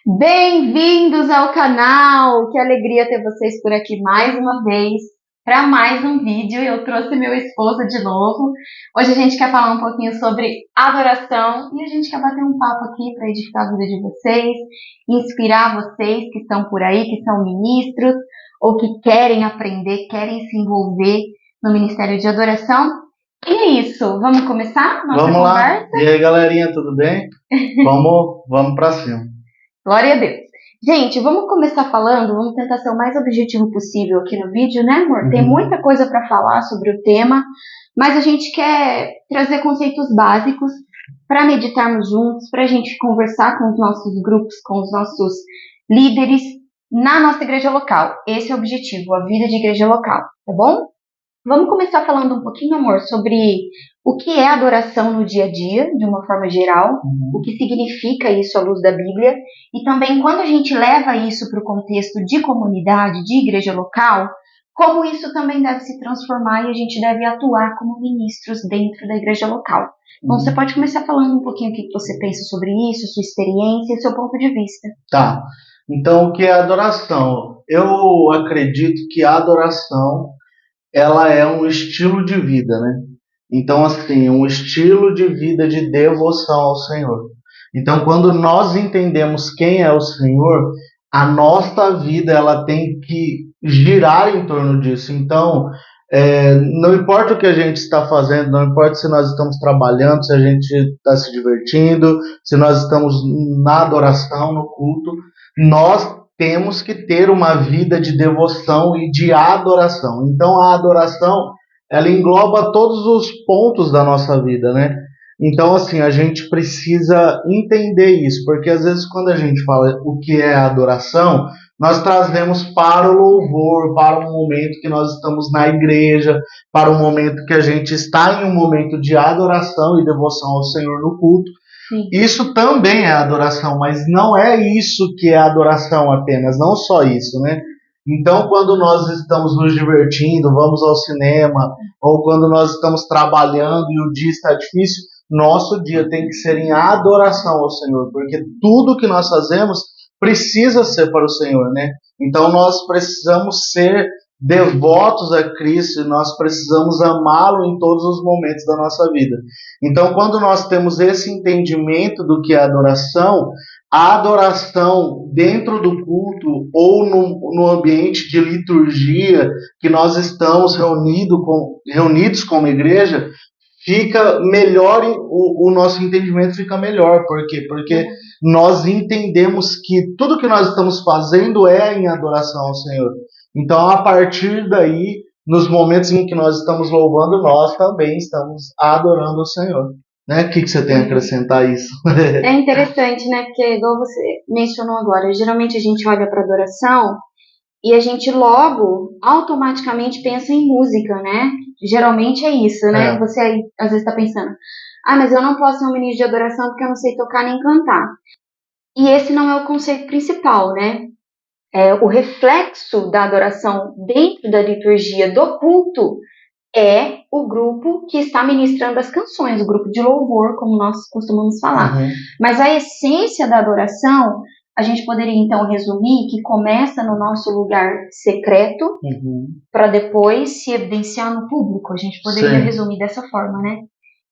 Bem-vindos ao canal! Que alegria ter vocês por aqui mais uma vez para mais um vídeo. Eu trouxe meu esposo de novo. Hoje a gente quer falar um pouquinho sobre adoração e a gente quer bater um papo aqui para edificar a vida de vocês, inspirar vocês que estão por aí, que são ministros ou que querem aprender, querem se envolver no Ministério de Adoração. E é isso, vamos começar nossa Vamos conversa? lá. E aí, galerinha, tudo bem? Vamos pra cima. Glória a Deus. Gente, vamos começar falando, vamos tentar ser o mais objetivo possível aqui no vídeo, né, amor? Tem muita coisa para falar sobre o tema, mas a gente quer trazer conceitos básicos para meditarmos juntos, para a gente conversar com os nossos grupos, com os nossos líderes na nossa igreja local. Esse é o objetivo, a vida de igreja local, tá bom? Vamos começar falando um pouquinho, amor, sobre o que é adoração no dia a dia, de uma forma geral, o que significa isso à luz da Bíblia, e também quando a gente leva isso para o contexto de comunidade, de igreja local, como isso também deve se transformar e a gente deve atuar como ministros dentro da igreja local. Então, você pode começar falando um pouquinho o que você pensa sobre isso, sua experiência e seu ponto de vista. Tá. Então, o que é adoração? Eu acredito que a adoração ela é um estilo de vida, né? Então, assim, um estilo de vida de devoção ao Senhor. Então, quando nós entendemos quem é o Senhor, a nossa vida ela tem que girar em torno disso. Então, não importa o que a gente está fazendo, não importa se nós estamos trabalhando, se a gente está se divertindo, se nós estamos na adoração, no culto, nós temos que ter uma vida de devoção e de adoração. Então, a adoração, ela engloba todos os pontos da nossa vida, né? Então, assim, a gente precisa entender isso, porque às vezes quando a gente fala o que é adoração, nós trazemos para o louvor, para um momento que nós estamos na igreja, para um momento que a gente está em um momento de adoração e devoção ao Senhor no culto. Sim. Isso também é adoração, mas não é isso que é adoração apenas, não só isso, né? Então, quando nós estamos nos divertindo, vamos ao cinema, ou quando nós estamos trabalhando e o dia está difícil, nosso dia tem que ser em adoração ao Senhor, porque tudo que nós fazemos precisa ser para o Senhor, né? Então, nós precisamos ser devotos a Cristo e nós precisamos amá-lo em todos os momentos da nossa vida. Então, quando nós temos esse entendimento do que é adoração, a adoração dentro do culto ou no ambiente de liturgia que nós estamos reunidos como igreja, fica melhor, o nosso entendimento fica melhor. Por quê? Porque nós entendemos que tudo que nós estamos fazendo é em adoração ao Senhor. Então, a partir daí, nos momentos em que nós estamos louvando, nós também estamos adorando o Senhor. Né? O que você tem a acrescentar a isso? É interessante, né? Porque, igual você mencionou agora, geralmente a gente olha para adoração e a gente logo, automaticamente pensa em música, né? Geralmente é isso, né? Você aí, às vezes está pensando, mas eu não posso ser um ministro de adoração porque eu não sei tocar nem cantar. E esse não é o conceito principal, né? O reflexo da adoração dentro da liturgia do culto é o grupo que está ministrando as canções, o grupo de louvor, como nós costumamos falar. Mas a essência da adoração, a gente poderia então resumir que começa no nosso lugar secreto para depois se evidenciar no público. A gente poderia resumir dessa forma, né?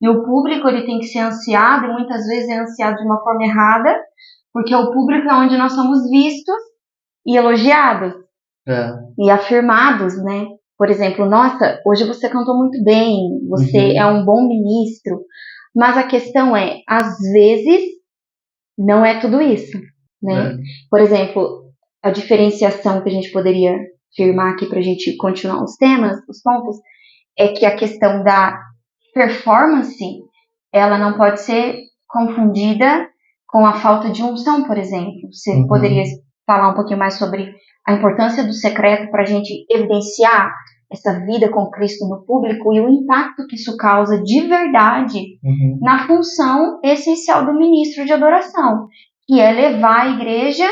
E o público ele tem que ser ansiado, e muitas vezes é ansiado de uma forma errada, porque o público é onde nós somos vistos e elogiados e afirmados, né? Por exemplo, nossa, hoje você cantou muito bem, você é um bom ministro, mas a questão é, às vezes, não é tudo isso, né? Por exemplo, a diferenciação que a gente poderia afirmar aqui para a gente continuar os temas, os pontos, é que a questão da performance, ela não pode ser confundida com a falta de unção, por exemplo. Você poderia falar um pouquinho mais sobre a importância do secreto para a gente evidenciar essa vida com Cristo no público e o impacto que isso causa de verdade na função essencial do ministro de adoração, que é levar a igreja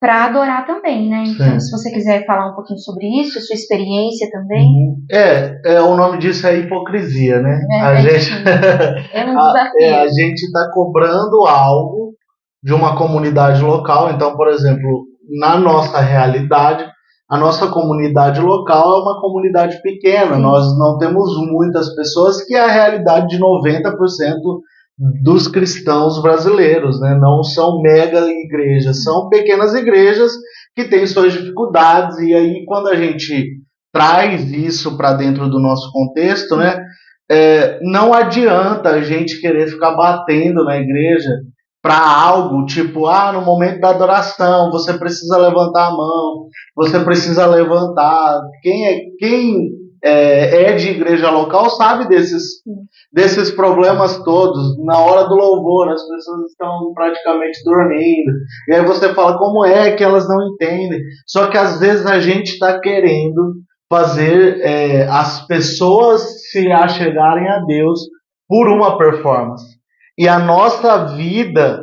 para adorar também, né? Então, se você quiser falar um pouquinho sobre isso, sua experiência também. O nome disso é hipocrisia, né? A gente está cobrando algo de uma comunidade local. Então, por exemplo, na nossa realidade, a nossa comunidade local é uma comunidade pequena. Sim. Nós não temos muitas pessoas, que é a realidade de 90% dos cristãos brasileiros, né? Não são mega igrejas, são pequenas igrejas que têm suas dificuldades. E aí, quando a gente traz isso para dentro do nosso contexto, né? Não adianta a gente querer ficar batendo na igreja para algo tipo, no momento da adoração você precisa levantar a mão, você precisa levantar. Quem é de igreja local sabe desses problemas todos. Na hora do louvor, as pessoas estão praticamente dormindo. E aí você fala, como é que elas não entendem? Só que às vezes a gente está querendo fazer as pessoas se achegarem a Deus por uma performance. E a nossa vida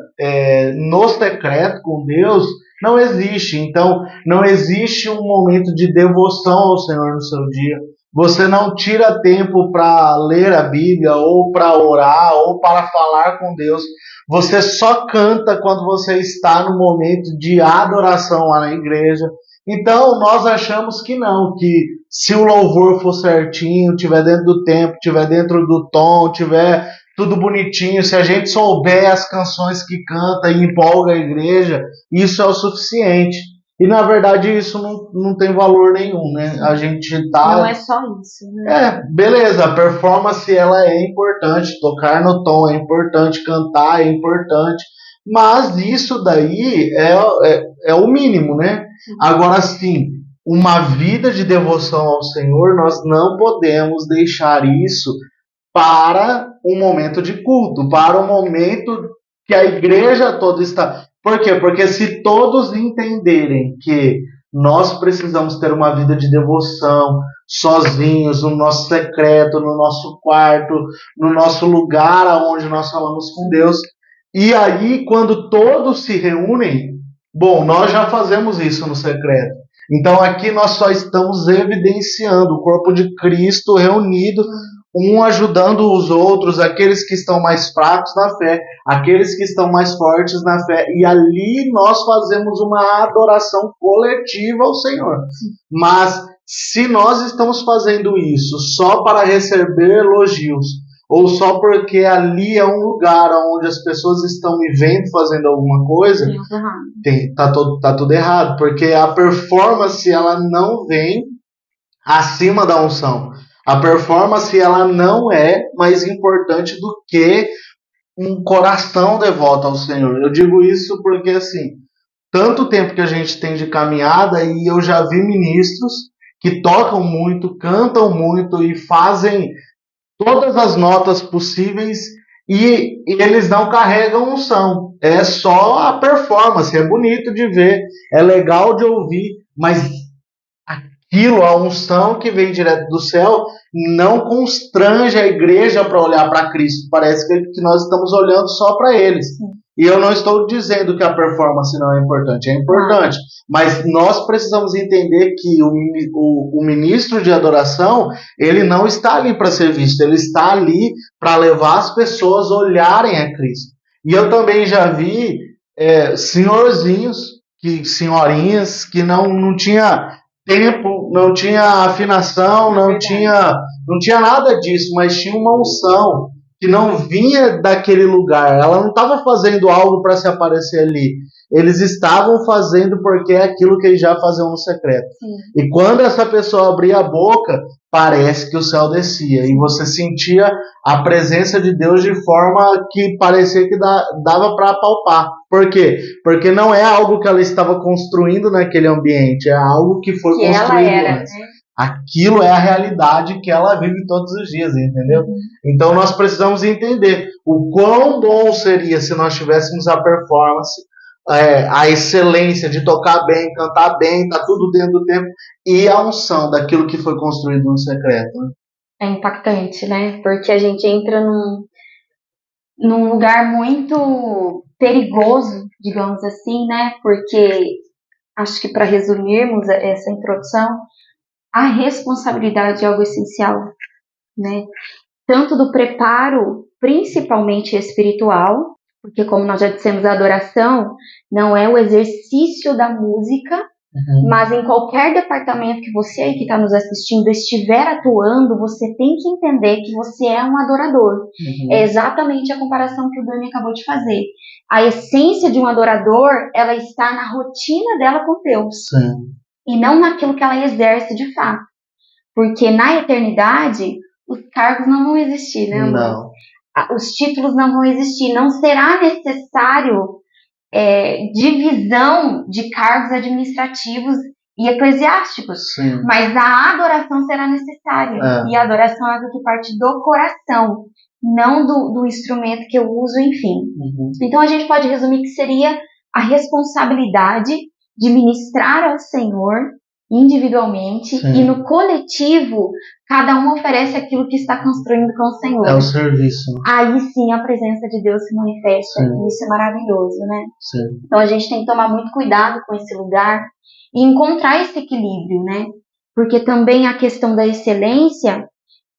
no secreto com Deus não existe. Então, não existe um momento de devoção ao Senhor no seu dia. Você não tira tempo para ler a Bíblia, ou para orar, ou para falar com Deus. Você só canta quando você está no momento de adoração lá na igreja. Então, nós achamos que não, que se o louvor for certinho, tiver dentro do tempo, tiver dentro do tom, tiver tudo bonitinho, se a gente souber as canções que canta e empolga a igreja, isso é o suficiente. E na verdade isso não tem valor nenhum, né? A gente Não é só isso, né? Beleza, a performance ela é importante, tocar no tom é importante, cantar é importante, mas isso daí é o mínimo, né? Agora sim, uma vida de devoção ao Senhor, nós não podemos deixar isso para um momento de culto, para um momento que a igreja toda está. Por quê? Porque se todos entenderem que nós precisamos ter uma vida de devoção, sozinhos, no nosso secreto, no nosso quarto, no nosso lugar aonde nós falamos com Deus, e aí quando todos se reúnem, bom, nós já fazemos isso no secreto. Então aqui nós só estamos evidenciando o corpo de Cristo reunido, um ajudando os outros, aqueles que estão mais fracos na fé, aqueles que estão mais fortes na fé, e ali nós fazemos uma adoração coletiva ao Senhor. Mas se nós estamos fazendo isso só para receber elogios, ou só porque ali é um lugar onde as pessoas estão me vendo fazendo alguma coisa, tá tudo errado, porque a performance ela não vem acima da unção. A performance ela não é mais importante do que um coração devoto ao Senhor. Eu digo isso porque assim, tanto tempo que a gente tem de caminhada, e eu já vi ministros que tocam muito, cantam muito e fazem todas as notas possíveis, e eles não carregam unção. É só a performance, é bonito de ver, é legal de ouvir, mas aquilo, a unção que vem direto do céu, não constrange a igreja para olhar para Cristo. Parece que nós estamos olhando só para eles. E eu não estou dizendo que a performance não é importante, é importante. Mas nós precisamos entender que o ministro de adoração, ele não está ali para ser visto, ele está ali para levar as pessoas a olharem a Cristo. E eu também já vi senhorinhas que não tinha tempo, não tinha afinação, não tinha nada disso, mas tinha uma unção que não vinha daquele lugar. Ela não estava fazendo algo para se aparecer ali. Eles estavam fazendo porque é aquilo que eles já faziam no secreto. Sim. E quando essa pessoa abria a boca, parece que o céu descia. E você sentia a presença de Deus de forma que parecia que dava para apalpar. Por quê? Porque não é algo que ela estava construindo naquele ambiente, é algo que foi construído antes. Né? Aquilo é a realidade que ela vive todos os dias, entendeu? Então nós precisamos entender o quão bom seria se nós tivéssemos a performance, a excelência de tocar bem, cantar bem, tá tudo dentro do tempo, e a unção daquilo que foi construído no secreto. Né? É impactante, né? Porque a gente entra num lugar muito perigoso, digamos assim, né? Porque acho que para resumirmos essa introdução, a responsabilidade é algo essencial, né? Tanto do preparo, principalmente espiritual, Porque, como nós já dissemos, a adoração não é o exercício da música, mas em qualquer departamento que você aí que está nos assistindo estiver atuando, você tem que entender que você é um adorador. É exatamente a comparação que o Dani acabou de fazer. A essência de um adorador, ela está na rotina dela com Deus. Sim. E não naquilo que ela exerce de fato. Porque na eternidade, os cargos não vão existir, né, amor? Não. Os títulos não vão existir. Não será necessário divisão de cargos administrativos e eclesiásticos. Sim. Mas a adoração será necessária. E a adoração é algo que parte do coração, não do instrumento que eu uso, enfim. Então a gente pode resumir que seria a responsabilidade de ministrar ao Senhor individualmente. Sim. E no coletivo, cada um oferece aquilo que está construindo com o Senhor. É o serviço. Aí sim a presença de Deus se manifesta. Sim. E isso é maravilhoso, né? Sim. Então a gente tem que tomar muito cuidado com esse lugar e encontrar esse equilíbrio, né? Porque também a questão da excelência,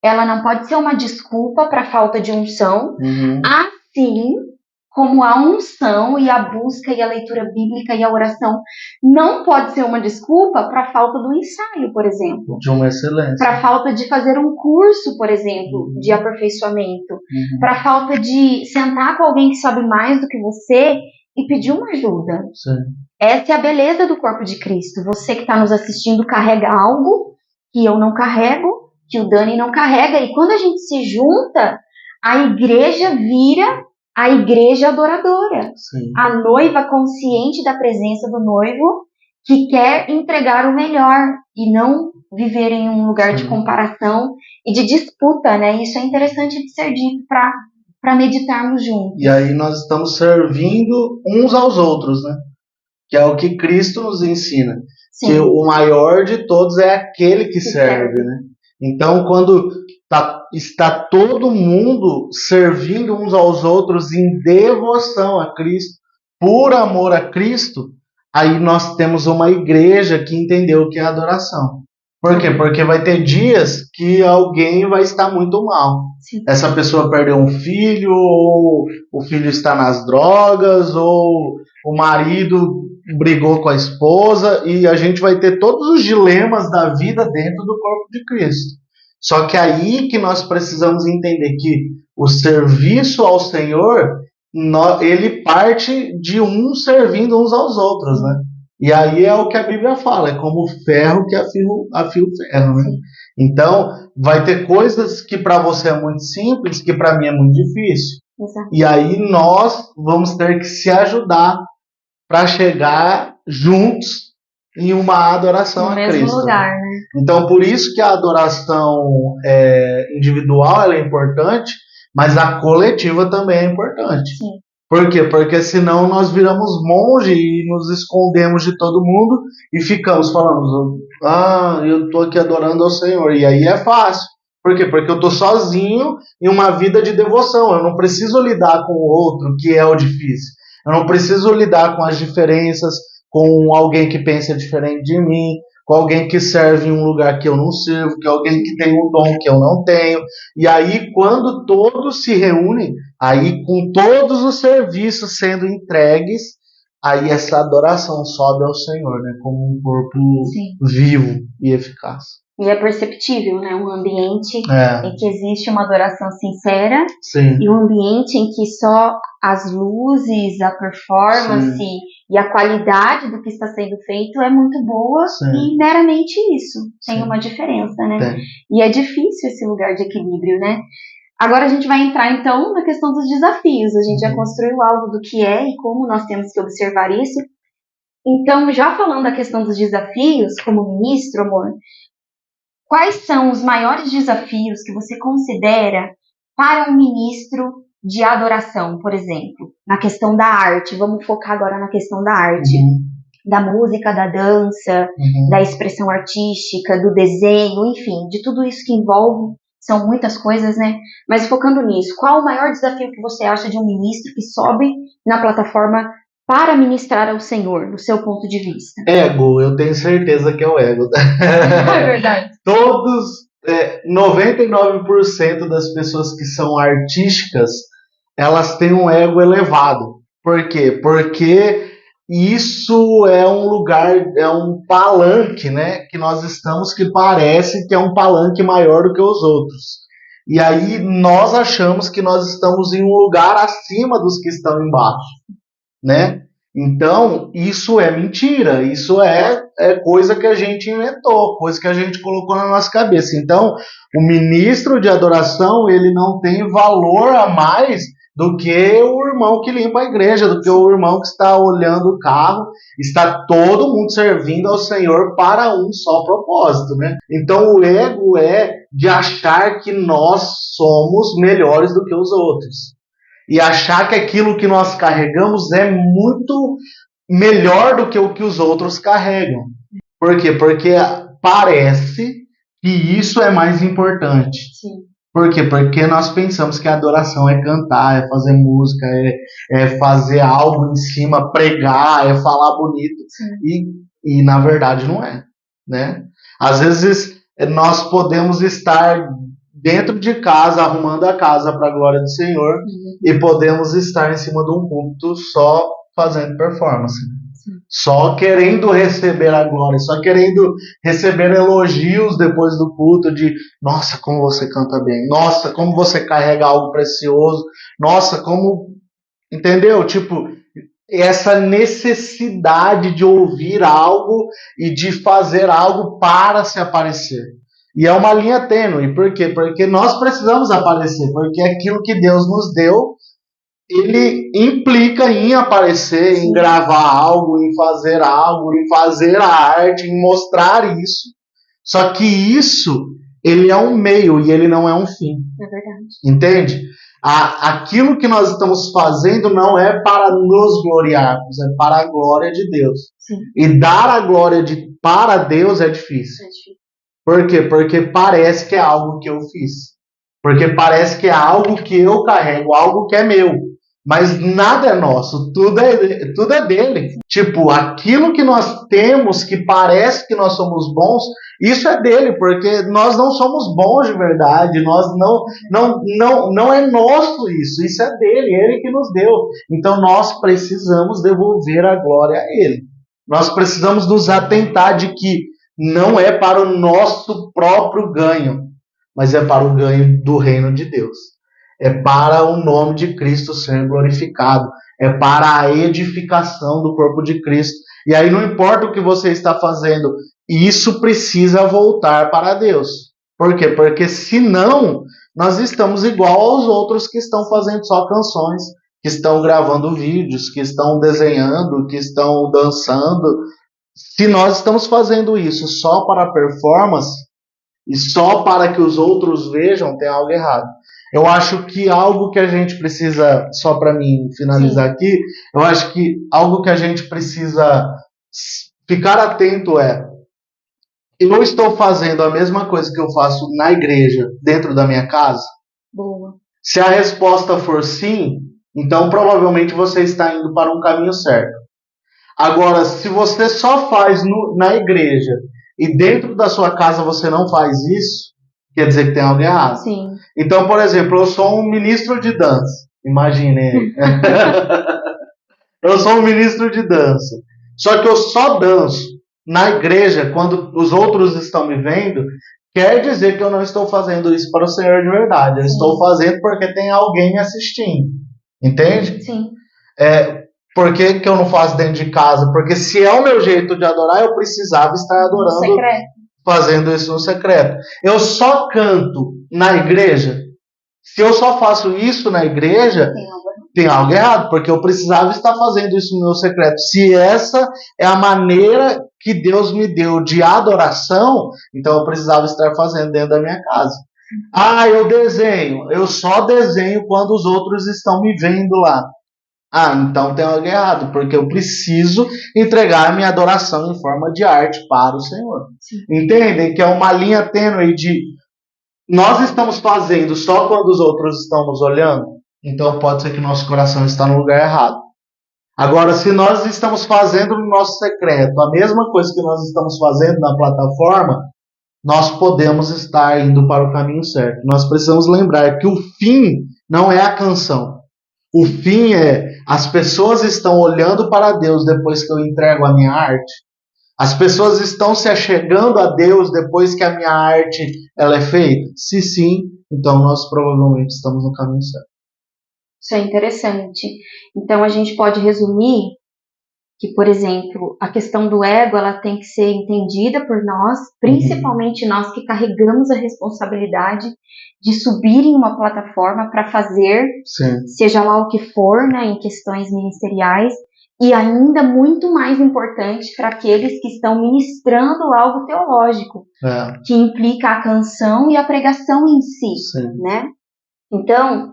ela não pode ser uma desculpa para a falta de unção, assim como a unção e a busca e a leitura bíblica e a oração não pode ser uma desculpa para a falta do ensaio, por exemplo. De uma excelência. Para a falta de fazer um curso, por exemplo, de aperfeiçoamento. Para a falta de sentar com alguém que sabe mais do que você e pedir uma ajuda. Sim. Essa é a beleza do corpo de Cristo. Você que está nos assistindo carrega algo que eu não carrego, que o Dani não carrega. E quando a gente se junta, a igreja vira a igreja adoradora. Sim. A noiva consciente da presença do noivo, que quer entregar o melhor e não viver em um lugar de comparação e de disputa, né? Isso é interessante de ser dito para meditarmos juntos. E aí nós estamos servindo uns aos outros, né? Que é o que Cristo nos ensina. Sim. Que o maior de todos é aquele que serve, né? Então, quando está todo mundo servindo uns aos outros em devoção a Cristo, por amor a Cristo, aí nós temos uma igreja que entendeu o que é adoração. Por quê? Porque vai ter dias que alguém vai estar muito mal. Sim. Essa pessoa perdeu um filho, ou o filho está nas drogas, ou o marido brigou com a esposa, e a gente vai ter todos os dilemas da vida dentro do corpo de Cristo. Só que aí que nós precisamos entender que o serviço ao Senhor, ele parte de uns servindo uns aos outros, né? E aí é o que a Bíblia fala, é como ferro que afia o ferro, né? Então, vai ter coisas que para você é muito simples, que para mim é muito difícil. Exato. E aí nós vamos ter que se ajudar para chegar juntos em uma adoração a Cristo. No mesmo lugar, né? Então, por isso que a adoração individual ela é importante, mas a coletiva também é importante. Sim. Por quê? Porque senão nós viramos monge e nos escondemos de todo mundo e ficamos falando, eu estou aqui adorando ao Senhor. E aí é fácil. Por quê? Porque eu estou sozinho em uma vida de devoção. Eu não preciso lidar com o outro, que é o difícil. Eu não preciso lidar com as diferenças, com alguém que pensa diferente de mim, com alguém que serve em um lugar que eu não sirvo, com alguém que tem um dom que eu não tenho. E aí, quando todos se reúnem, aí com todos os serviços sendo entregues, aí essa adoração sobe ao Senhor, né? Como um corpo vivo e eficaz. E é perceptível, né? Um ambiente em que existe uma adoração sincera. Sim. E um ambiente em que só as luzes, a performance e a qualidade do que está sendo feito é muito boa. E meramente isso. Tem uma diferença, né? E é difícil esse lugar de equilíbrio, né? Agora a gente vai entrar então na questão dos desafios. A gente já construiu algo do que é e como nós temos que observar isso. Então, já falando da questão dos desafios, como ministro, amor, quais são os maiores desafios que você considera para um ministro de adoração, por exemplo? Na questão da arte, vamos focar agora na questão da arte. Da música, da dança, da expressão artística, do desenho, enfim, de tudo isso que envolve, são muitas coisas, né? Mas focando nisso, qual o maior desafio que você acha de um ministro que sobe na plataforma para ministrar ao Senhor, do seu ponto de vista? Ego, eu tenho certeza que é o ego. É verdade. 99% das pessoas que são artísticas, elas têm um ego elevado. Por quê? Porque isso é um lugar, é um palanque, né? Que nós estamos que parece que é um palanque maior do que os outros. E aí nós achamos que nós estamos em um lugar acima dos que estão embaixo, né? Então, isso é mentira, isso é coisa que a gente inventou, coisa que a gente colocou na nossa cabeça. Então, o ministro de adoração, ele não tem valor a mais do que o irmão que limpa a igreja, do que o irmão que está olhando o carro, está todo mundo servindo ao Senhor para um só propósito, né? Então, o ego é de achar que nós somos melhores do que os outros. E achar que aquilo que nós carregamos é muito melhor do que o que os outros carregam. Por quê? Porque parece que isso é mais importante. Sim. Por quê? Porque nós pensamos que a adoração é cantar, é fazer música, é fazer algo em cima, pregar, é falar bonito. E na verdade não é, né? Às vezes nós podemos estar dentro de casa, arrumando a casa para a glória do Senhor, e podemos estar em cima de um púlpito só fazendo performance. Só querendo receber a glória, só querendo receber elogios depois do culto de nossa, como você canta bem, nossa, como você carrega algo precioso, nossa, como... Entendeu? Tipo, essa necessidade de ouvir algo e de fazer algo para se aparecer. E é uma linha tênue. Por quê? Porque nós precisamos aparecer, porque aquilo que Deus nos deu, ele implica em aparecer, em gravar algo, em fazer a arte, em mostrar isso. Só que isso, ele é um meio e ele não é um fim. É verdade. Entende? Aquilo que nós estamos fazendo não é para nos gloriarmos, é para a glória de Deus. Sim. E dar a glória para Deus é difícil. É difícil. Por quê? Porque parece que é algo que eu fiz. Porque parece que é algo que eu carrego, algo que é meu. Mas nada é nosso, tudo é dele. Tipo, aquilo que nós temos, que parece que nós somos bons, isso é dele, porque nós não somos bons de verdade, nós não é nosso isso é dele, ele que nos deu. Então nós precisamos devolver a glória a ele. Nós precisamos nos atentar de que não é para o nosso próprio ganho, mas é para o ganho do reino de Deus. É para o nome de Cristo ser glorificado. É para a edificação do corpo de Cristo. E aí não importa o que você está fazendo, isso precisa voltar para Deus. Por quê? Porque senão nós estamos igual aos outros que estão fazendo só canções, que estão gravando vídeos, que estão desenhando, que estão dançando. Se nós estamos fazendo isso só para performance e só para que os outros vejam, tem algo errado. Eu acho que algo que a gente precisa, só para mim finalizar aqui, eu acho que algo que a gente precisa ficar atento é: eu estou fazendo a mesma coisa que eu faço na igreja, dentro da minha casa? Boa. Se a resposta for sim, então provavelmente você está indo para um caminho certo. Agora, se você só faz na igreja e dentro da sua casa você não faz isso, quer dizer que tem algo errado. Sim. Então, por exemplo, eu sou um ministro de dança. Imagine. Eu sou um ministro de dança. Só que eu só danço na igreja quando os outros estão me vendo. Quer dizer que eu não estou fazendo isso para o Senhor de verdade. Eu estou fazendo porque tem alguém me assistindo. Entende? Sim. Por que eu não faço dentro de casa? Porque se é o meu jeito de adorar, eu precisava estar adorando, Secreto. fazendo isso no secreto. Eu só canto na igreja. Se eu só faço isso na igreja, tem algo errado, porque eu precisava estar fazendo isso no meu secreto. Se essa é a maneira que Deus me deu de adoração, então eu precisava estar fazendo dentro da minha casa. Eu desenho. Eu só desenho quando os outros estão me vendo lá. Então tem algo errado, porque eu preciso entregar a minha adoração em forma de arte para o Senhor. Sim. Entendem que é uma linha tênue de nós estamos fazendo só quando os outros estão nos olhando? Então pode ser que nosso coração está no lugar errado. Agora, se nós estamos fazendo no nosso secreto a mesma coisa que nós estamos fazendo na plataforma, nós podemos estar indo para o caminho certo. Nós precisamos lembrar que o fim não é a canção. O fim é, as pessoas estão olhando para Deus depois que eu entrego a minha arte? As pessoas estão se achegando a Deus depois que a minha arte ela é feita? Se sim, então nós provavelmente estamos no caminho certo. Isso é interessante. Então a gente pode resumir que, por exemplo, a questão do ego ela tem que ser entendida por nós, principalmente nós que carregamos a responsabilidade de subir em uma plataforma para fazer, Sim. seja lá o que for, né, em questões ministeriais, e ainda muito mais importante para aqueles que estão ministrando algo teológico, que implica a canção e a pregação em si, Sim. né? Então,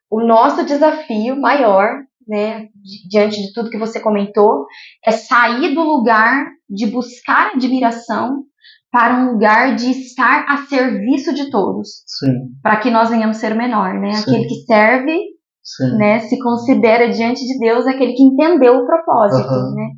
o nosso desafio maior, né, diante de tudo que você comentou, é sair do lugar de buscar admiração para um lugar de estar a serviço de todos. Sim. Para que nós venhamos ser menor, né? Sim. Aquele que serve, Sim. né, se considera diante de Deus aquele que entendeu o propósito, né?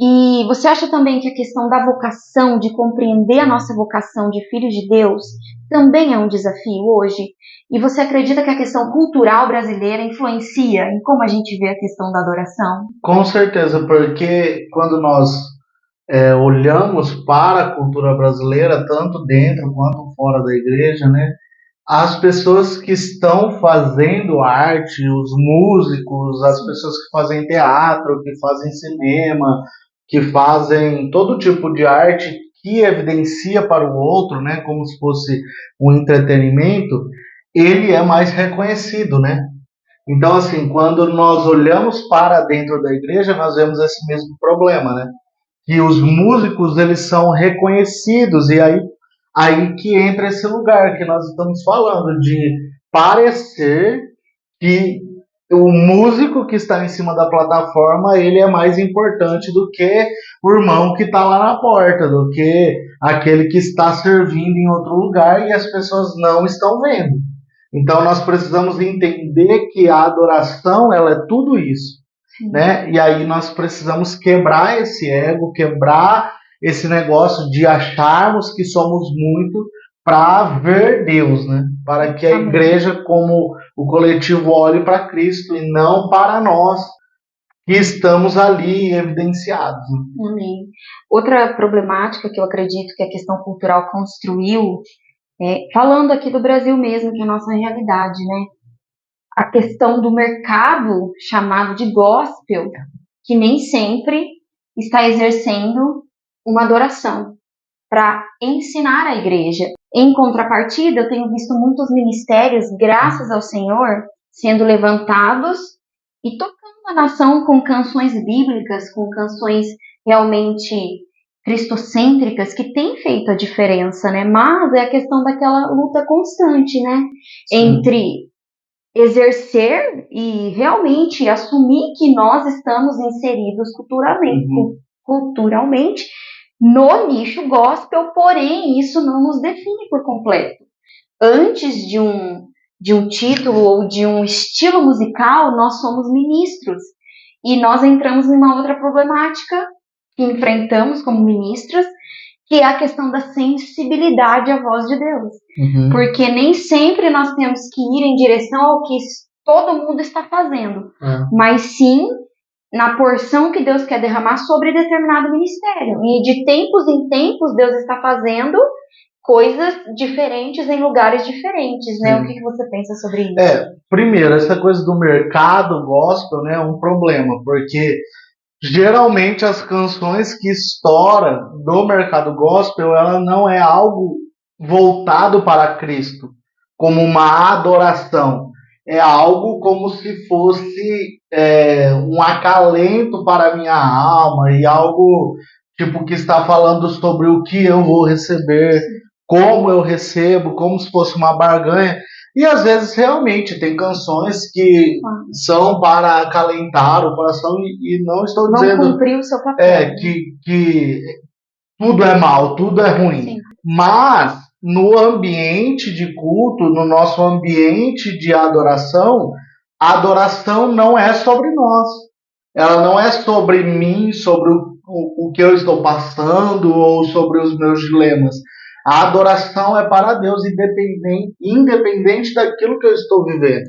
E você acha também que a questão da vocação, de compreender a nossa vocação de filhos de Deus, também é um desafio hoje? E você acredita que a questão cultural brasileira influencia em como a gente vê a questão da adoração? Com certeza, porque quando nós olhamos para a cultura brasileira, tanto dentro quanto fora da igreja, né? As pessoas que estão fazendo arte, os músicos, as pessoas que fazem teatro, que fazem cinema, que fazem todo tipo de arte que evidencia para o outro, né, como se fosse um entretenimento, ele é mais reconhecido, né? Então, assim, quando nós olhamos para dentro da igreja, nós vemos esse mesmo problema, né? Que os músicos, eles são reconhecidos, e aí que entra esse lugar que nós estamos falando, de parecer que o músico que está em cima da plataforma, ele é mais importante do que o irmão que está lá na porta, do que aquele que está servindo em outro lugar e as pessoas não estão vendo. Então nós precisamos entender que a adoração, ela é tudo isso, né? E aí nós precisamos quebrar esse ego, quebrar esse negócio de acharmos que somos muito para ver Deus, né? Para que a igreja, como o coletivo, olhe para Cristo e não para nós que estamos ali evidenciados. Né? Amém. Outra problemática que eu acredito que a questão cultural construiu, falando aqui do Brasil mesmo, que é a nossa realidade, né? A questão do mercado chamado de gospel, que nem sempre está exercendo uma adoração para ensinar a igreja. Em contrapartida, eu tenho visto muitos ministérios, graças ao Senhor, sendo levantados e tocando a nação com canções bíblicas, com canções realmente cristocêntricas, que tem feito a diferença, né? Mas é a questão daquela luta constante, né? Sim. Entre exercer e realmente assumir que nós estamos inseridos culturalmente no nicho gospel, porém isso não nos define por completo. Antes de um título ou de um estilo musical, nós somos ministros e nós entramos em uma outra problemática que enfrentamos como ministros, que é a questão da sensibilidade à voz de Deus. Porque nem sempre nós temos que ir em direção ao que todo mundo está fazendo, mas sim na porção que Deus quer derramar sobre determinado ministério. E de tempos em tempos Deus está fazendo coisas diferentes em lugares diferentes, né? O que você pensa sobre isso? Primeiro, essa coisa do mercado gospel, né, é um problema, porque geralmente as canções que estouram do mercado gospel, ela não é algo voltado para Cristo, como uma adoração. É algo como se fosse um acalento para a minha alma, e algo tipo que está falando sobre o que eu vou receber, como eu recebo, como se fosse uma barganha. E às vezes realmente tem canções que são para acalentar o coração, e não estou dizendo cumprir o seu papel, que tudo é mal, tudo é ruim. Sim. Mas no ambiente de culto, no nosso ambiente de adoração, a adoração não é sobre nós. Ela não é sobre mim, sobre o que eu estou passando ou sobre os meus dilemas. A adoração é para Deus, independente daquilo que eu estou vivendo.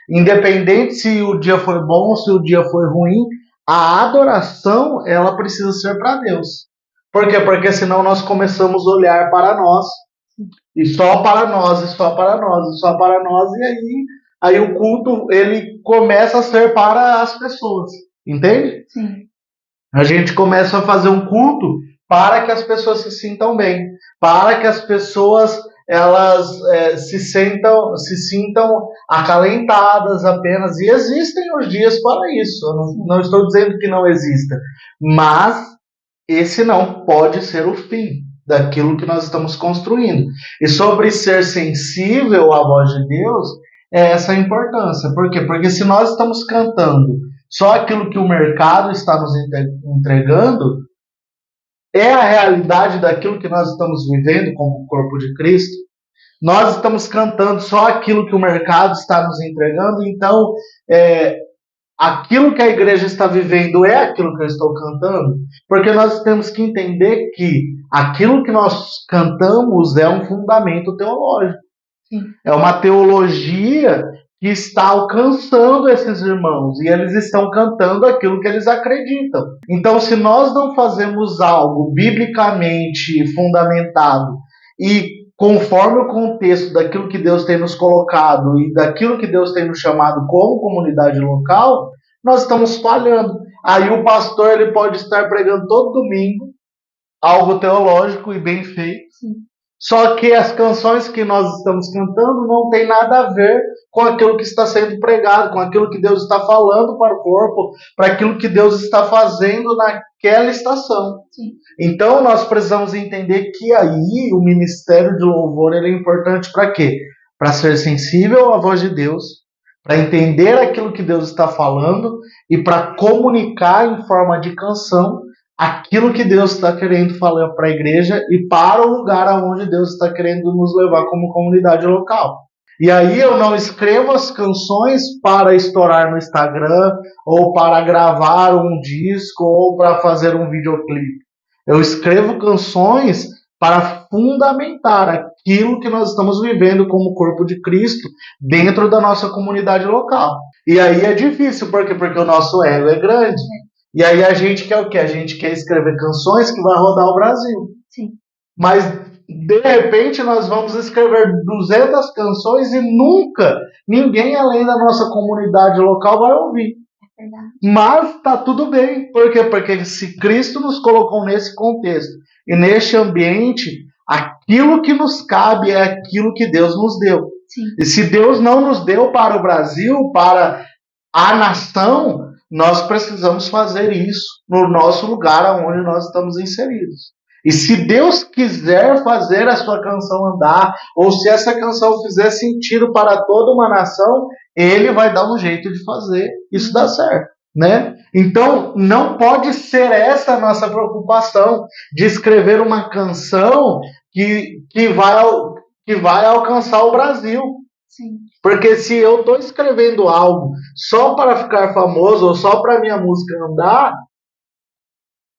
Independente se o dia foi bom ou se o dia foi ruim, a adoração, ela precisa ser para Deus. Por quê? Porque senão nós começamos a olhar para nós, e só para nós, e só para nós, e só para nós, e aí o culto, ele começa a ser para as pessoas, entende? Sim. A gente começa a fazer um culto para que as pessoas se sintam bem, para que as pessoas elas se sintam acalentadas apenas. E existem os dias para isso. Eu não estou dizendo que não exista, mas esse não pode ser o fim daquilo que nós estamos construindo. E sobre ser sensível à voz de Deus, é essa a importância. Por quê? Porque se nós estamos cantando só aquilo que o mercado está nos entregando, é a realidade daquilo que nós estamos vivendo como corpo de Cristo. Nós estamos cantando só aquilo que o mercado está nos entregando, então aquilo que a igreja está vivendo é aquilo que eu estou cantando, porque nós temos que entender que aquilo que nós cantamos é um fundamento teológico. Sim. É uma teologia que está alcançando esses irmãos e eles estão cantando aquilo que eles acreditam. Então, se nós não fazemos algo biblicamente fundamentado e conforme o contexto daquilo que Deus tem nos colocado e daquilo que Deus tem nos chamado como comunidade local, nós estamos falhando. Aí o pastor ele pode estar pregando todo domingo algo teológico e bem feito. Sim. Só que as canções que nós estamos cantando não tem nada a ver com aquilo que está sendo pregado, com aquilo que Deus está falando para o corpo, para aquilo que Deus está fazendo naquela estação. Sim. Então nós precisamos entender que aí o ministério de louvor ele é importante para quê? Para ser sensível à voz de Deus, para entender aquilo que Deus está falando e para comunicar em forma de canção aquilo que Deus está querendo falar para a igreja e para o lugar aonde Deus está querendo nos levar como comunidade local. E aí eu não escrevo as canções para estourar no Instagram, ou para gravar um disco, ou para fazer um videoclipe. Eu escrevo canções para fundamentar aquilo que nós estamos vivendo como corpo de Cristo dentro da nossa comunidade local. E aí é difícil, por quê? Porque o nosso ego é grande. E aí a gente quer o quê? A gente quer escrever canções que vai rodar o Brasil. Sim. Mas, de repente, nós vamos escrever 200 canções e nunca ninguém além da nossa comunidade local vai ouvir. É verdade. Mas tá tudo bem. Por quê? Porque se Cristo nos colocou nesse contexto e neste ambiente, aquilo que nos cabe é aquilo que Deus nos deu. Sim. E se Deus não nos deu para o Brasil, para a nação, nós precisamos fazer isso no nosso lugar onde nós estamos inseridos. E se Deus quiser fazer a sua canção andar, ou se essa canção fizer sentido para toda uma nação, Ele vai dar um jeito de fazer isso dar certo, né? Então, não pode ser essa a nossa preocupação de escrever uma canção que vai alcançar o Brasil. Sim. Porque se eu estou escrevendo algo só para ficar famoso ou só para minha música andar,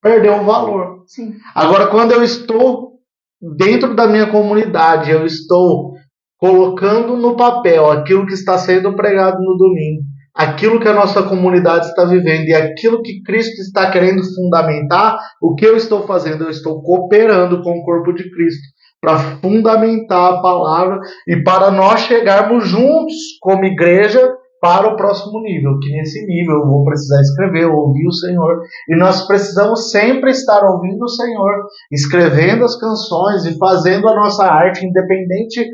perdeu o valor. Sim. Agora, quando eu estou dentro da minha comunidade, eu estou colocando no papel aquilo que está sendo pregado no domingo, aquilo que a nossa comunidade está vivendo e aquilo que Cristo está querendo fundamentar, o que eu estou fazendo? Eu estou cooperando com o corpo de Cristo para fundamentar a palavra e para nós chegarmos juntos como igreja para o próximo nível, que nesse nível eu vou precisar escrever, ouvir o Senhor, e nós precisamos sempre estar ouvindo o Senhor, escrevendo as canções e fazendo a nossa arte, independente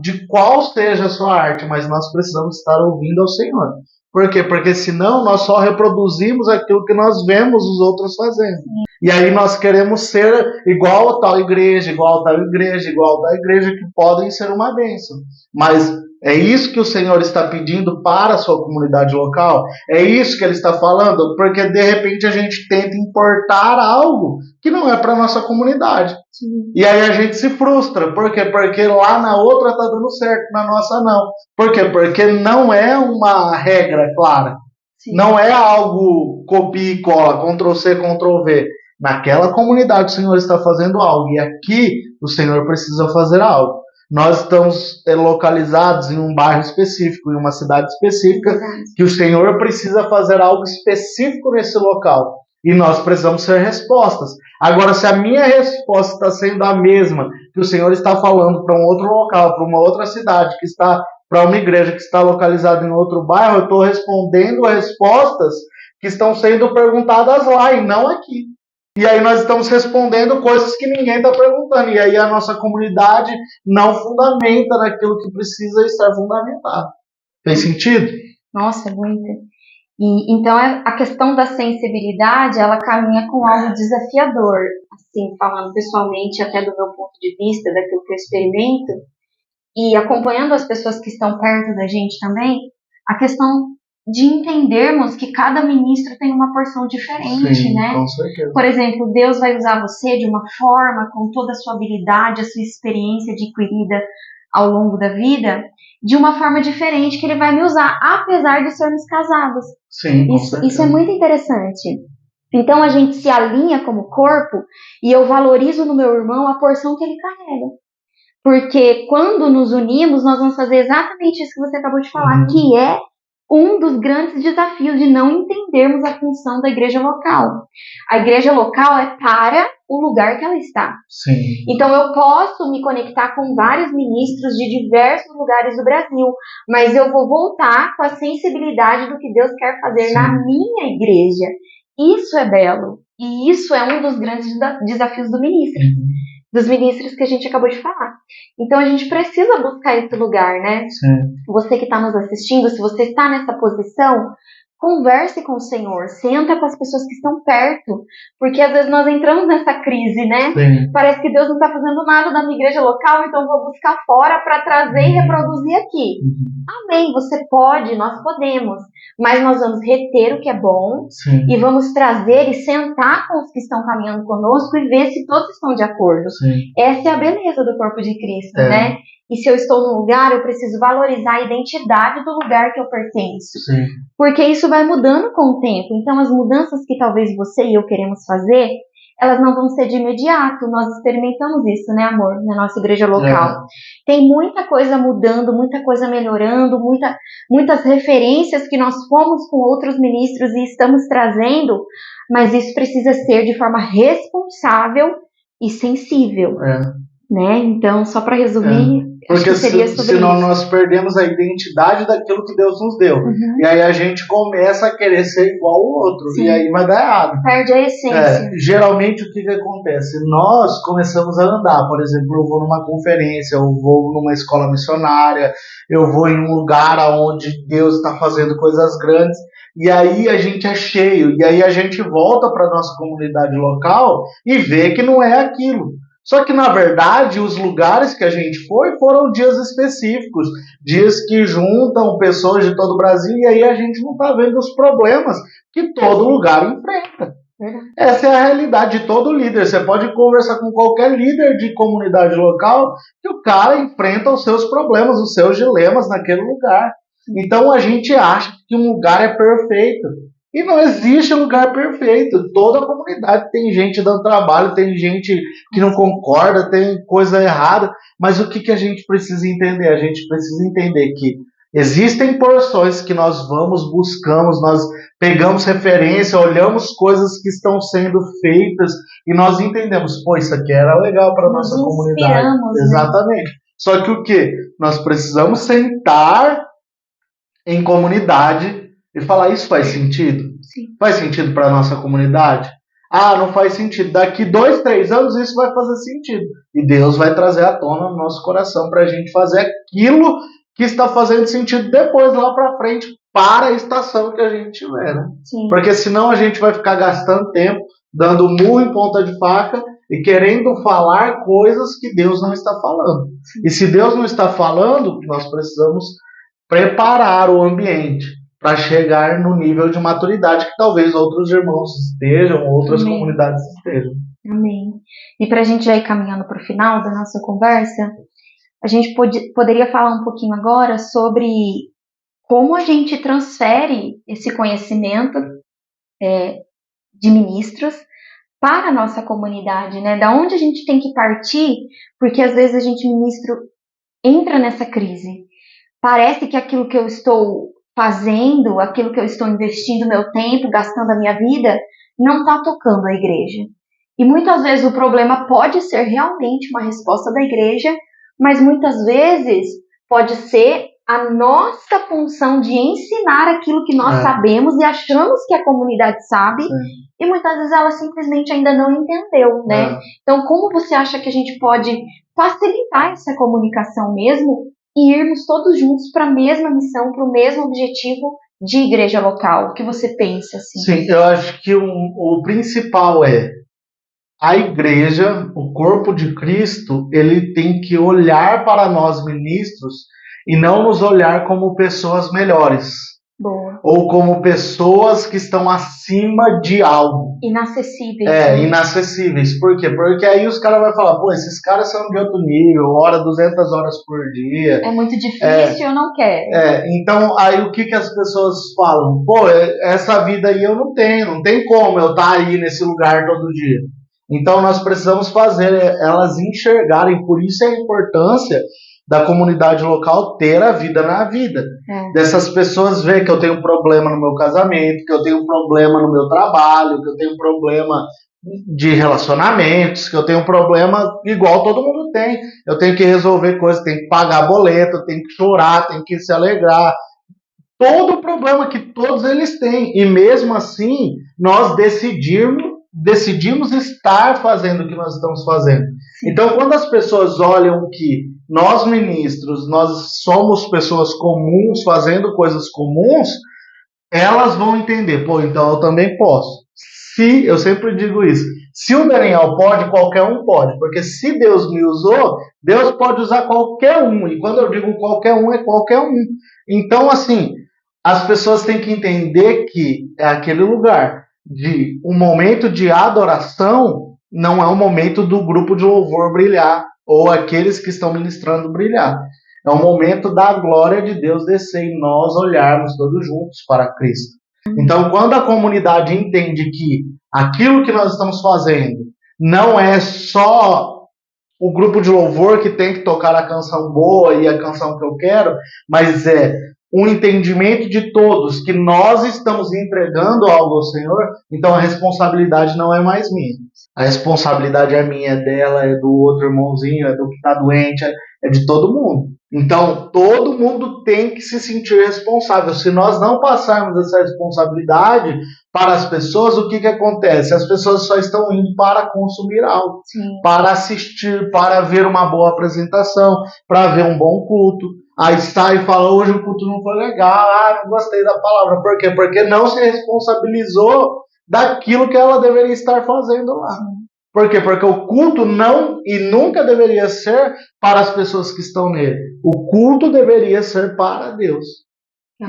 de qual seja a sua arte, mas nós precisamos estar ouvindo ao Senhor. Por quê? Porque senão nós só reproduzimos aquilo que nós vemos os outros fazendo. E aí nós queremos ser igual a tal igreja, igual a tal igreja, igual a tal igreja, que podem ser uma bênção. Mas é isso que o Senhor está pedindo para a sua comunidade local? É isso que Ele está falando? Porque de repente a gente tenta importar algo que não é para a nossa comunidade. Sim. E aí a gente se frustra. Por quê? Porque lá na outra está dando certo, na nossa não. Por quê? Porque não é uma regra clara. Sim. Não é algo copia e cola, Ctrl-C, Ctrl-V. Naquela comunidade o Senhor está fazendo algo. E aqui o Senhor precisa fazer algo. Nós estamos localizados em um bairro específico, em uma cidade específica, que o Senhor precisa fazer algo específico nesse local. E nós precisamos ser respostas. Agora, se a minha resposta está sendo a mesma que o Senhor está falando para um outro local, para uma outra cidade, que está para uma igreja que está localizada em outro bairro, eu estou respondendo respostas que estão sendo perguntadas lá e não aqui. E aí nós estamos respondendo coisas que ninguém está perguntando. E aí a nossa comunidade não fundamenta naquilo que precisa estar fundamentado. Fez sentido? Nossa, muito. E, então, a questão da sensibilidade, ela caminha com algo desafiador. Assim, falando pessoalmente, até do meu ponto de vista, daquilo que eu experimento, e acompanhando as pessoas que estão perto da gente também, a questão de entendermos que cada ministro tem uma porção diferente, Sim, né? com certeza. Por exemplo, Deus vai usar você de uma forma, com toda a sua habilidade, a sua experiência adquirida ao longo da vida, de uma forma diferente que Ele vai me usar, apesar de sermos casados. Sim, isso é muito interessante. Então a gente se alinha como corpo e eu valorizo no meu irmão a porção que ele carrega. Porque quando nos unimos, nós vamos fazer exatamente isso que você acabou de falar, que é um dos grandes desafios de não entendermos a função da igreja local. A igreja local é para o lugar que ela está. Sim. Então eu posso me conectar com vários ministros de diversos lugares do Brasil, mas eu vou voltar com a sensibilidade do que Deus quer fazer na minha igreja. Isso é belo. E isso é um dos grandes desafios do ministro. Dos ministros que a gente acabou de falar. Então a gente precisa buscar esse lugar, né? Sim. Você que está nos assistindo, se você está nessa posição, converse com o Senhor, senta com as pessoas que estão perto, porque às vezes nós entramos nessa crise, né? Sim. Parece que Deus não está fazendo nada na minha igreja local, então vou buscar fora para trazer e reproduzir aqui. Amém, você pode, nós podemos, mas nós vamos reter o que é bom. Sim. E vamos trazer e sentar com os que estão caminhando conosco e ver se todos estão de acordo. Sim. Essa é a beleza do corpo de Cristo, né? E se eu estou num lugar, eu preciso valorizar a identidade do lugar que eu pertenço. Sim. Porque isso vai mudando com o tempo. Então, as mudanças que talvez você e eu queremos fazer, elas não vão ser de imediato. Nós experimentamos isso, né, amor? Na nossa igreja local. Tem muita coisa mudando, muita coisa melhorando, muitas referências que nós fomos com outros ministros e estamos trazendo, mas isso precisa ser de forma responsável e sensível. Né? Então, só para resumir, porque seria sobre senão isso. nós perdemos a identidade daquilo que Deus nos deu. E aí a gente começa a querer ser igual ao outro. Sim. E aí vai dar errado. Perde a essência. Geralmente o que acontece? Nós começamos a andar. Por exemplo, eu vou numa conferência, eu vou numa escola missionária, eu vou em um lugar onde Deus está fazendo coisas grandes. E aí a gente é cheio. E aí a gente volta para a nossa comunidade local e vê que não é aquilo. Só que, na verdade, os lugares que a gente foi foram dias específicos, dias que juntam pessoas de todo o Brasil, e aí a gente não está vendo os problemas que todo lugar enfrenta. Essa é a realidade de todo líder. Você pode conversar com qualquer líder de comunidade local que o cara enfrenta os seus problemas, os seus dilemas naquele lugar. Então a gente acha que um lugar é perfeito. E não existe lugar perfeito. Toda a comunidade tem gente dando trabalho, tem gente que não concorda, tem coisa errada. Mas o que a gente precisa entender? A gente precisa entender que existem porções que nós vamos, buscamos, nós pegamos referência, olhamos coisas que estão sendo feitas e nós entendemos, pô, isso aqui era legal para a nossa comunidade. Exatamente. Né? Só que o quê? Nós precisamos sentar em comunidade e falar, isso faz sentido? Sim. Faz sentido para a nossa comunidade? Ah, não faz sentido. Daqui 2, 3 anos isso vai fazer sentido. E Deus vai trazer à tona no nosso coração para a gente fazer aquilo que está fazendo sentido depois, lá para frente, para a estação que a gente tiver, né? Sim. Porque senão a gente vai ficar gastando tempo, dando murro em ponta de faca e querendo falar coisas que Deus não está falando. Sim. E se Deus não está falando, nós precisamos preparar o ambiente para chegar no nível de maturidade que talvez outros irmãos estejam, outras Amém. comunidades estejam. Amém. E para a gente já ir caminhando para o final da nossa conversa, a gente poderia falar um pouquinho agora sobre como a gente transfere esse conhecimento de ministros para a nossa comunidade, né? Da onde a gente tem que partir, porque às vezes a gente entra nessa crise. Parece que aquilo que eu estou fazendo, aquilo que eu estou investindo meu tempo, gastando a minha vida, não está tocando a igreja. E muitas vezes o problema pode ser realmente uma resposta da igreja, mas muitas vezes pode ser a nossa função de ensinar aquilo que nós sabemos e achamos que a comunidade sabe, e muitas vezes ela simplesmente ainda não entendeu, né? Então, como você acha que a gente pode facilitar essa comunicação mesmo e irmos todos juntos para a mesma missão, para o mesmo objetivo de igreja local? O que você pensa, assim? Sim, eu acho que o principal é a igreja, o corpo de Cristo, ele tem que olhar para nós ministros e não nos olhar como pessoas melhores. Boa. Ou como pessoas que estão acima de algo. Inacessíveis. Inacessíveis. Por quê? Porque aí os caras vão falar, pô, esses caras são de outro nível, ora 200 horas por dia. É muito difícil, eu não quero. Então aí o que as pessoas falam? Pô, essa vida aí eu não tem como eu estar aí nesse lugar todo dia. Então nós precisamos fazer elas enxergarem, por isso a importância da comunidade local ter a vida na vida. Dessas pessoas ver que eu tenho um problema no meu casamento, que eu tenho um problema no meu trabalho, que eu tenho um problema de relacionamentos, que eu tenho um problema igual todo mundo tem. Eu tenho que resolver coisas, tenho que pagar boleto, tenho que chorar, tenho que se alegrar. Todo o problema que todos eles têm. E mesmo assim, nós decidimos estar fazendo o que nós estamos fazendo. Então, quando as pessoas olham que nós ministros, nós somos pessoas comuns, fazendo coisas comuns, elas vão entender, pô, então eu também posso. Eu sempre digo isso, se o Daniel pode, qualquer um pode, porque se Deus me usou, Deus pode usar qualquer um, e quando eu digo qualquer um, é qualquer um. Então, assim, as pessoas têm que entender que é aquele lugar de um momento de adoração, não é um momento do grupo de louvor brilhar, ou aqueles que estão ministrando brilhar. É um momento da glória de Deus descer e nós olharmos todos juntos para Cristo. Então, quando a comunidade entende que aquilo que nós estamos fazendo não é só o grupo de louvor que tem que tocar a canção boa e a canção que eu quero, mas é um entendimento de todos que nós estamos entregando algo ao Senhor, então a responsabilidade não é mais minha. A responsabilidade é minha, é dela, é do outro irmãozinho, é do que está doente, é de todo mundo. Então, todo mundo tem que se sentir responsável. Se nós não passarmos essa responsabilidade para as pessoas, o que acontece? As pessoas só estão indo para consumir algo, para assistir, para ver uma boa apresentação, para ver um bom culto. Aí sai e fala, hoje o culto não foi legal, não gostei da palavra. Por quê? Porque não se responsabilizou daquilo que ela deveria estar fazendo lá. Por quê? Porque o culto não e nunca deveria ser para as pessoas que estão nele. O culto deveria ser para Deus.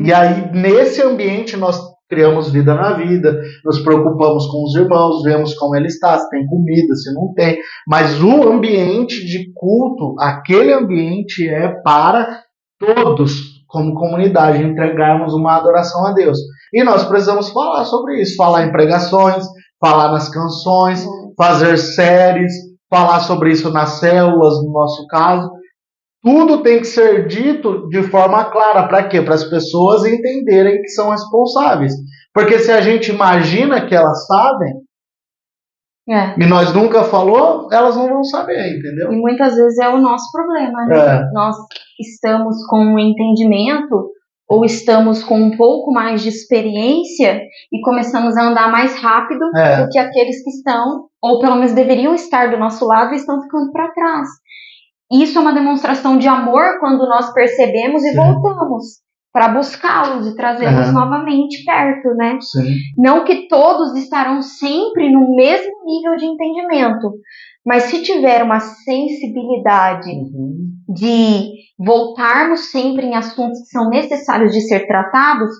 E aí, nesse ambiente, nós criamos vida na vida, nos preocupamos com os irmãos, vemos como ele está, se tem comida, se não tem. Mas o ambiente de culto, aquele ambiente é para todos, como comunidade, entregarmos uma adoração a Deus. E nós precisamos falar sobre isso, falar em pregações, falar nas canções, fazer séries, falar sobre isso nas células, no nosso caso. Tudo tem que ser dito de forma clara. Para quê? Para as pessoas entenderem que são responsáveis. Porque se a gente imagina que elas sabem, e nós nunca falou, elas não vão saber, entendeu? E muitas vezes é o nosso problema, né? Nós estamos com um entendimento ou estamos com um pouco mais de experiência e começamos a andar mais rápido do que aqueles que estão, ou pelo menos deveriam estar do nosso lado e estão ficando para trás. Isso é uma demonstração de amor quando nós percebemos e voltamos para buscá-los e trazê-los novamente perto, né? Sim. Não que todos estarão sempre no mesmo nível de entendimento, mas se tiver uma sensibilidade de voltarmos sempre em assuntos que são necessários de ser tratados,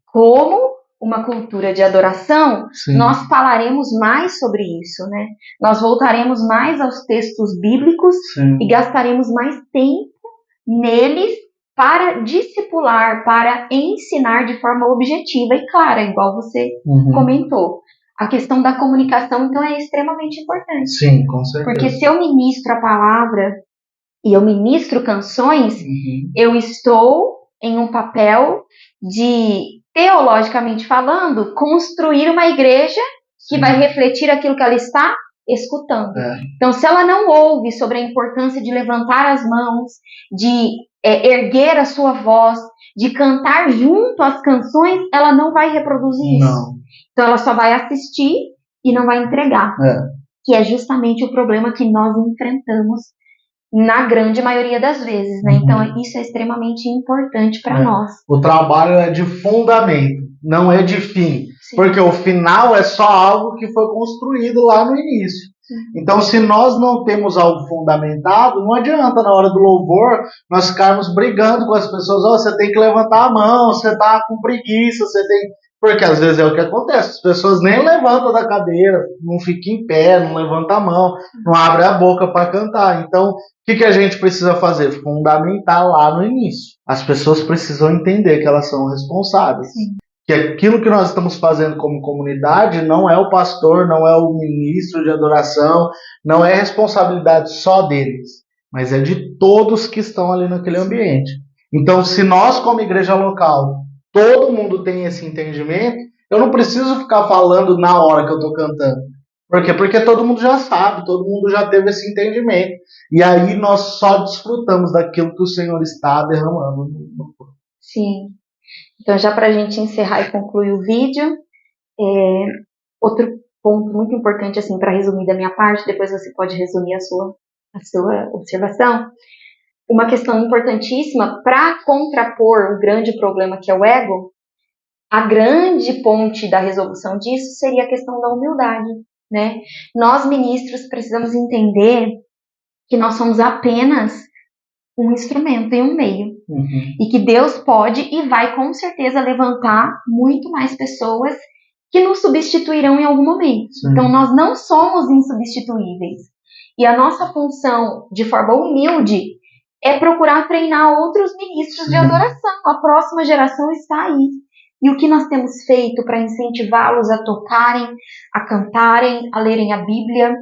como uma cultura de adoração, nós falaremos mais sobre isso, né? Nós voltaremos mais aos textos bíblicos e gastaremos mais tempo neles para discipular, para ensinar de forma objetiva e clara, igual você comentou. A questão da comunicação, então, é extremamente importante. Sim, com certeza. Porque se eu ministro a palavra e eu ministro canções, eu estou em um papel de, teologicamente falando, construir uma igreja que vai refletir aquilo que ela está escutando. Então, se ela não ouve sobre a importância de levantar as mãos, de erguer a sua voz, de cantar junto às canções, ela não vai reproduzir isso. Então, ela só vai assistir e não vai entregar. Que é justamente o problema que nós enfrentamos na grande maioria das vezes, né? Então, isso é extremamente importante para nós. O trabalho é de fundamento, não é de fim. Sim. Porque o final é só algo que foi construído lá no início. Sim. Então, se nós não temos algo fundamentado, não adianta na hora do louvor nós ficarmos brigando com as pessoas. Você tem que levantar a mão, você está com preguiça, você tem... Porque às vezes é o que acontece, as pessoas nem levantam da cadeira, não ficam em pé, não levantam a mão, não abrem a boca para cantar. Então, o que a gente precisa fazer? Fundamentar lá no início. As pessoas precisam entender que elas são responsáveis. Sim. Que aquilo que nós estamos fazendo como comunidade não é o pastor, não é o ministro de adoração, não é responsabilidade só deles, mas é de todos que estão ali naquele ambiente. Então, se nós como igreja local, todo mundo tem esse entendimento, eu não preciso ficar falando na hora que eu estou cantando. Por quê? Porque todo mundo já sabe, todo mundo já teve esse entendimento. E aí nós só desfrutamos daquilo que o Senhor está derramando no corpo. Sim. Então, já para a gente encerrar e concluir o vídeo, outro ponto muito importante, assim, para resumir da minha parte, depois você pode resumir a sua observação. Uma questão importantíssima para contrapor o grande problema que é o ego, a grande ponte da resolução disso seria a questão da humildade, né? Nós, ministros, precisamos entender que nós somos apenas um instrumento e um meio. E que Deus pode e vai com certeza levantar muito mais pessoas que nos substituirão em algum momento. Sim. Então nós não somos insubstituíveis. E a nossa função, de forma humilde, é procurar treinar outros ministros de adoração. A próxima geração está aí. E o que nós temos feito para incentivá-los a tocarem, a cantarem, a lerem a Bíblia,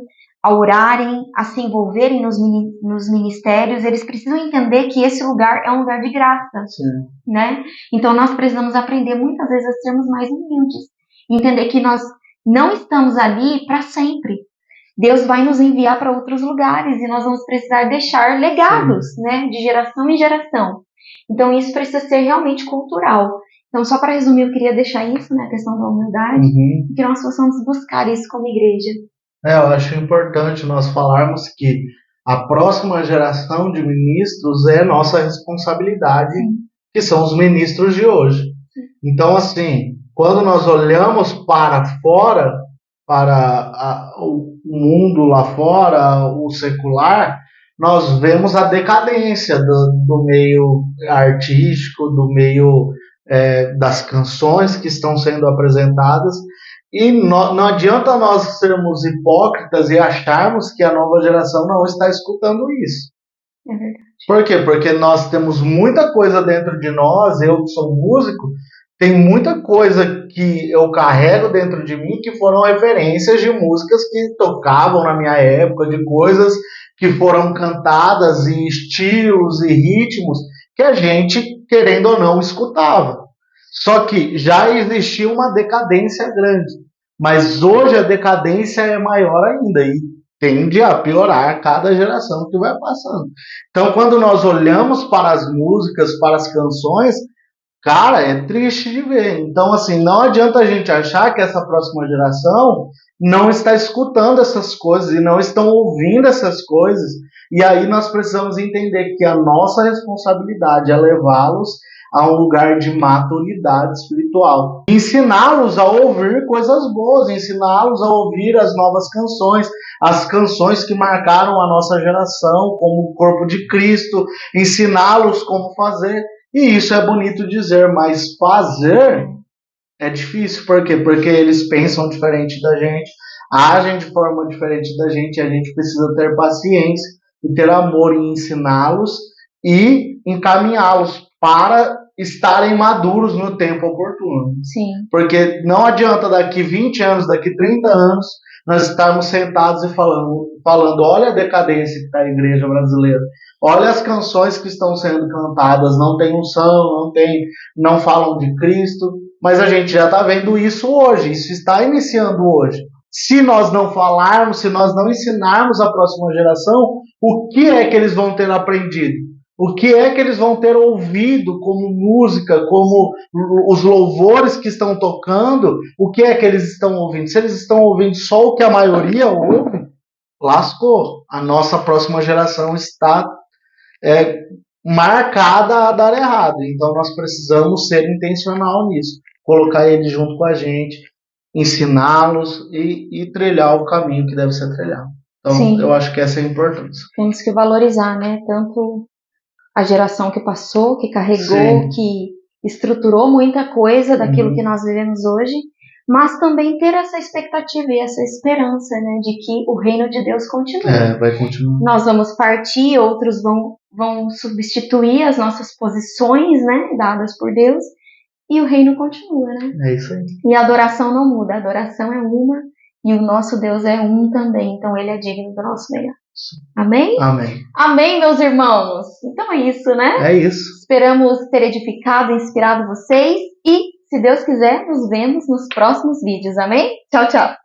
a orarem, a se envolverem nos ministérios? Eles precisam entender que esse lugar é um lugar de graça. Sim. Né? Então nós precisamos aprender muitas vezes a sermos mais humildes. Entender que nós não estamos ali para sempre. Deus vai nos enviar para outros lugares e nós vamos precisar deixar legados, né, de geração em geração. Então isso precisa ser realmente cultural. Então, só para resumir, eu queria deixar isso, né, a questão da humildade, e que nós possamos buscar isso como igreja. Eu acho importante nós falarmos que a próxima geração de ministros é nossa responsabilidade, que são os ministros de hoje. Então, assim, quando nós olhamos para fora, para o mundo lá fora, o secular, nós vemos a decadência do meio artístico, do meio das canções que estão sendo apresentadas, e não adianta nós sermos hipócritas e acharmos que a nova geração não está escutando isso. É verdade. Por quê? Porque nós temos muita coisa dentro de nós, eu que sou músico, tem muita coisa que eu carrego dentro de mim que foram referências de músicas que tocavam na minha época, de coisas que foram cantadas em estilos e ritmos que a gente, querendo ou não, escutava. Só que já existia uma decadência grande, mas hoje a decadência é maior ainda e tende a piorar cada geração que vai passando. Então, quando nós olhamos para as músicas, para as canções, cara, é triste de ver. Então, assim, não adianta a gente achar que essa próxima geração não está escutando essas coisas e não estão ouvindo essas coisas. E aí nós precisamos entender que a nossa responsabilidade é levá-los a um lugar de maturidade espiritual. Ensiná-los a ouvir coisas boas, ensiná-los a ouvir as novas canções, as canções que marcaram a nossa geração, como o corpo de Cristo, ensiná-los como fazer. E isso é bonito dizer, mas fazer é difícil. Por quê? Porque eles pensam diferente da gente, agem de forma diferente da gente, e a gente precisa ter paciência e ter amor em ensiná-los e encaminhá-los para estarem maduros no tempo oportuno. Sim. Porque não adianta daqui 20 anos, daqui 30 anos, nós estarmos sentados e falando, olha a decadência que está a igreja brasileira, olha as canções que estão sendo cantadas, não tem unção, não falam de Cristo, mas a gente já está vendo isso hoje, isso está iniciando hoje. Se nós não falarmos, se nós não ensinarmos a próxima geração, o que é que eles vão ter aprendido? O que é que eles vão ter ouvido como música, como os louvores que estão tocando? O que é que eles estão ouvindo? Se eles estão ouvindo só o que a maioria ouve, lascou. A nossa próxima geração está marcada a dar errado. Então nós precisamos ser intencional nisso. Colocar eles junto com a gente, ensiná-los e trilhar o caminho que deve ser trilhado. Então, sim, eu acho que essa é a importância. Temos que valorizar, né? Tanto a geração que passou, que carregou, sim, que estruturou muita coisa daquilo que nós vivemos hoje, mas também ter essa expectativa e essa esperança, né? De que o reino de Deus continua. Vai continuar. Nós vamos partir, outros vão substituir as nossas posições, né? Dadas por Deus. E o reino continua, né? É isso aí. E a adoração não muda. A adoração é uma e o nosso Deus é um também. Então ele é digno do nosso melhor. Amém? Amém. Amém, meus irmãos. Então é isso, né? É isso. Esperamos ter edificado e inspirado vocês. E, se Deus quiser, nos vemos nos próximos vídeos. Amém? Tchau, tchau.